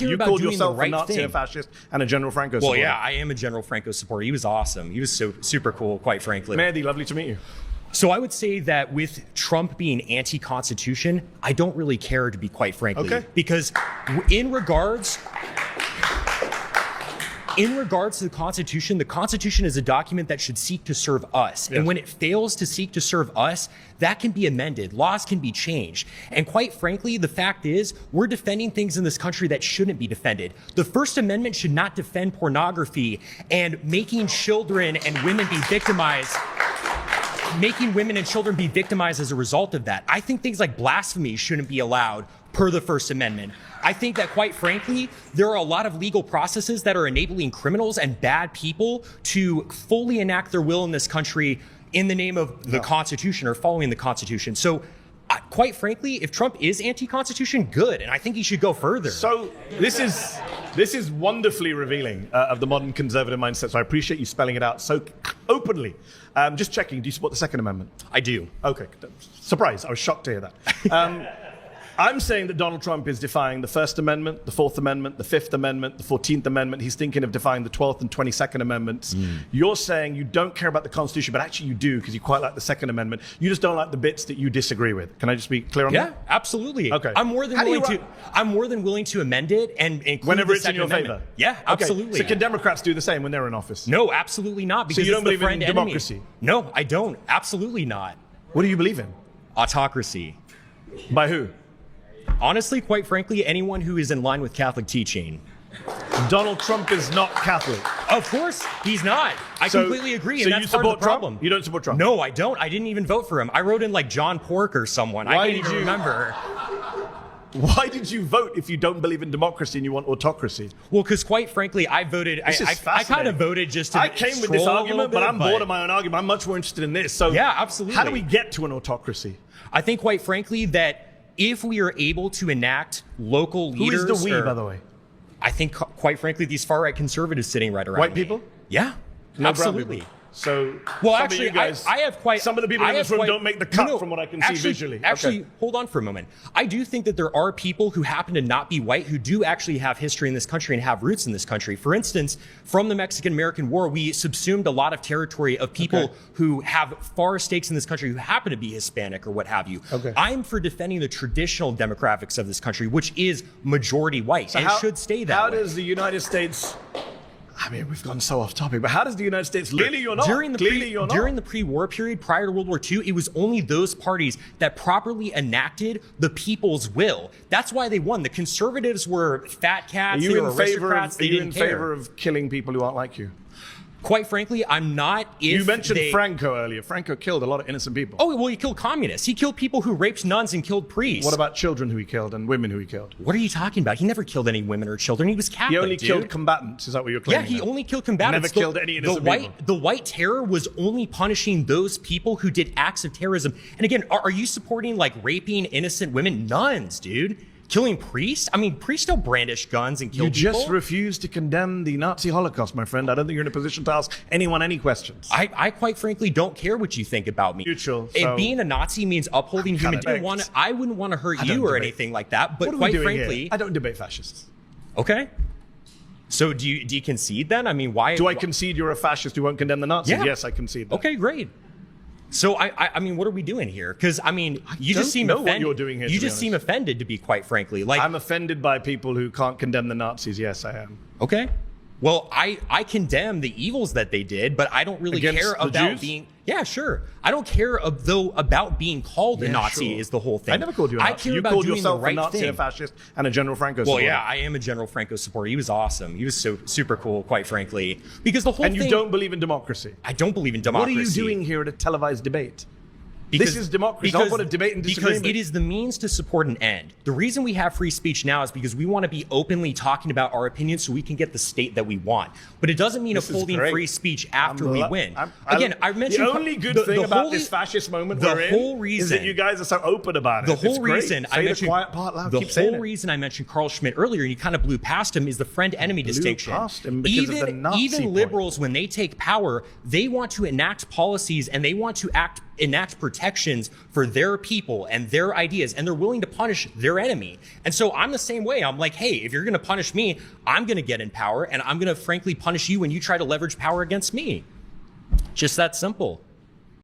You called yourself a Nazi, a fascist, and a General Franco supporter. Well, yeah, I am a General Franco supporter. He was awesome. He was so super cool, quite frankly. Mehdi, lovely to meet you. So I would say that with Trump being anti-Constitution, I don't really care, to be quite frankly. Okay. Because in regards to the Constitution is a document that should seek to serve us. Yes. And when it fails to seek to serve us, that can be amended. Laws can be changed. And quite frankly, the fact is, we're defending things in this country that shouldn't be defended. The First Amendment should not defend pornography and making children and women be victimized. Making women and children be victimized as a result of that. I think things like blasphemy shouldn't be allowed per the First Amendment. I think that, quite frankly, there are a lot of legal processes that are enabling criminals and bad people to fully enact their will in this country in the name of the Constitution or following the Constitution. So, quite frankly, if Trump is anti-Constitution, good, and I think he should go further. So this is wonderfully revealing of the modern conservative mindset. So I appreciate you spelling it out so openly. Just checking, do you support the Second Amendment? I do. Okay, surprise, I was shocked to hear that. I'm saying that Donald Trump is defying the First Amendment, the Fourth Amendment, the Fifth Amendment, the 14th Amendment. He's thinking of defying the 12th and 22nd Amendments. You're saying you don't care about the Constitution, but actually you do, because you quite like the Second Amendment. You just don't like the bits that you disagree with. Can I just be clear on that? Yeah, absolutely. Okay. I'm more than willing to amend it and include whenever the it's in your Second Amendment. favor. Yeah, absolutely. Okay. So can Democrats do the same when they're in office? No, absolutely not. Because so you don't it's the believe in friend democracy? Enemy. No, I don't. Absolutely not. What do you believe in? Autocracy. By who? Honestly, quite frankly, anyone who is in line with Catholic teaching. Donald Trump is not Catholic. Of course, he's not. I completely agree, and that's part of the problem. You don't support Trump? No, I don't. I didn't even vote for him. I wrote in like John Pork or someone. I can't even remember. Why did you vote if you don't believe in democracy and you want autocracy? Well, because quite frankly, I voted. I kind of voted just to. I came with this argument, but I'm bored of my own argument. I'm much more interested in this. So yeah, absolutely. How do we get to an autocracy? I think, quite frankly, that if we are able to enact local leaders. Who is the we, by the way? I think, quite frankly, these far-right conservatives sitting right around White me. people? Yeah, no absolutely. So, well, actually, you guys, I have quite. Some of the people in this room don't make the cut from what I can see visually. Actually, hold on for a moment. I do think that there are people who happen to not be white who do actually have history in this country and have roots in this country. For instance, from the Mexican-American War, we subsumed a lot of territory of people who have far stakes in this country who happen to be Hispanic or what have you. I'm for defending the traditional demographics of this country, which is majority white, and should stay that way. How does the United States... I mean, we've gone so off topic, but how does the United States... Clearly you're not. During the pre-war period, prior to World War II, it was only those parties that properly enacted the people's will. That's why they won. The conservatives were fat cats, they were aristocrats, they didn't care. Are you in favor of killing people who aren't like you? Quite frankly, I'm not. You mentioned Franco earlier. Franco killed a lot of innocent people. Oh, well, he killed communists. He killed people who raped nuns and killed priests. What about children who he killed and women who he killed? What are you talking about? He never killed any women or children. He was Catholic, He only killed combatants. Is that what you're claiming? Yeah, he only killed combatants. Never killed any innocent people. The White Terror was only punishing those people who did acts of terrorism. And again, are you supporting like raping innocent women? Nuns, dude. Killing priests? I mean, priests don't brandish guns and kill people. You just refuse to condemn the Nazi Holocaust, my friend. I don't think you're in a position to ask anyone any questions. I quite frankly don't care what you think about me. Mutual. And being a Nazi means upholding human dignity. I wouldn't want to hurt you or anything like that. But quite frankly, I don't debate fascists. Okay. So do you concede then? I mean, why? Do I concede you're a fascist who won't condemn the Nazis? Yeah. Yes, I concede that. Okay, great. So I mean, what are we doing here? Because I mean, you just seem offended. What you're doing here, you just seem offended, to be quite frankly. Like I'm offended by people who can't condemn the Nazis. Yes, I am. Okay. Well, I condemn the evils that they did, but I don't really care about being. Yeah, sure. I don't care about being called a Nazi. Is the whole thing. I never called you a Nazi. I care you about called doing yourself the right a Nazi, thing. a fascist, and a General Franco supporter. Well, yeah, I am a General Franco supporter. He was awesome. He was so super cool, quite frankly. Because the whole thing. And you don't believe in democracy. I don't believe in democracy. What are you doing here at a televised debate? This is democracy. Don't want to debate and disagree. Because it is the means to support an end. The reason we have free speech now is because we want to be openly talking about our opinions so we can get the state that we want. But it doesn't mean upholding free speech after we win. Again, I mentioned the only good thing about this fascist moment we're in is that you guys are so open about it. The whole reason I mentioned the quiet part loud. The whole reason I mentioned Carl Schmitt earlier, and you kind of blew past him, is the friend-enemy distinction. Even liberals, when they take power, they want to enact policies and they want to enact protections for their people and their ideas, and they're willing to punish their enemy. And so I'm the same way. I'm like, hey, if you're going to punish me, I'm going to get in power, and I'm going to frankly punish you when you try to leverage power against me. Just that simple.